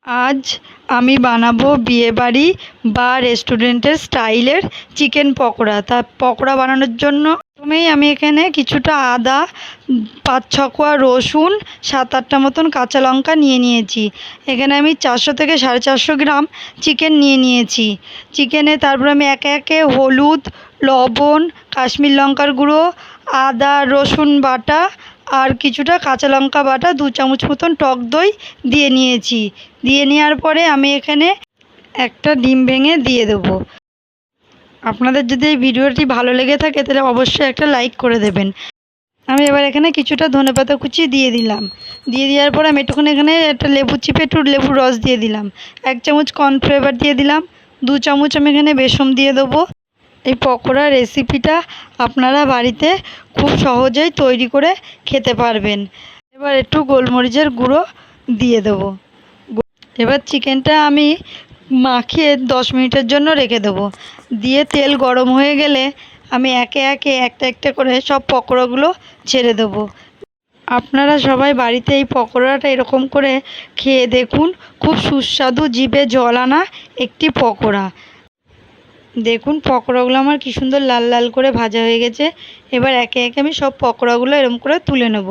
আজ আমি বানাবো বিয়েবাড়ি বা রেস্টুরেন্টের স্টাইলের চিকেন পকোড়া। তা পকোড়া বানানোর জন্য প্রথমেই আমি এখানে কিছুটা আদা, ৫-৬ কোয়া রসুন, ৭-৮টা মতন কাঁচা লঙ্কা নিয়ে নিয়েছি। এখানে আমি ৪০০ থেকে ৪৫০ গ্রাম চিকেন নিয়ে নিয়েছি। চিকেনে তারপর আমি একে একে হলুদ, লবণ, কাশ্মীর লঙ্কার গুঁড়ো, আদা রসুন বাটা আর কিছুটা কাঁচা লঙ্কা বাটা, ২ চামচ মতন টক দই দিয়ে নিয়েছি। দিয়ে নেওয়ার পরে আমি এখানে একটা ডিম ভেঙে দিয়ে দেবো। আপনাদের যদি এই ভিডিওটি ভালো লেগে থাকে তাহলে অবশ্যই একটা লাইক করে দেবেন। আমি এবার এখানে কিছুটা ধনেপাতা কুচি দিয়ে দিলাম। দিয়ে দেওয়ার পর আমি একটুখানি এখানে একটা লেবু চিপে একটু লেবুর রস দিয়ে দিলাম। ১ চামচ কর্নফ্লেভার দিয়ে দিলাম। ২ চামচ আমি এখানে বেসন দিয়ে দেবো। এই পকোড়ার রেসিপিটা আপনারা বাড়িতে খুব সহজেই তৈরি করে খেতে পারবেন। এবার একটু গোলমরিচের গুঁড়ো দিয়ে দেবো। এবার চিকেনটা আমি মাখিয়ে ১০ মিনিটের জন্য রেখে দেবো। দিয়ে তেল গরম হয়ে গেলে আমি একে একে একটা একটা করে সব পকোড়াগুলো ছেড়ে দেবো। আপনারা সবাই বাড়িতে এই পকোড়াটা এরকম করে খেয়ে দেখুন। খুব সুস্বাদু, জিভে জল আনা একটি পকোড়া। দেখুন পকোড়াগুলো আমার কি সুন্দর লাল লাল করে ভাজা হয়ে গেছে। এবার একে একে আমি সব পকোড়াগুলো এরকম করে তুলে নেব।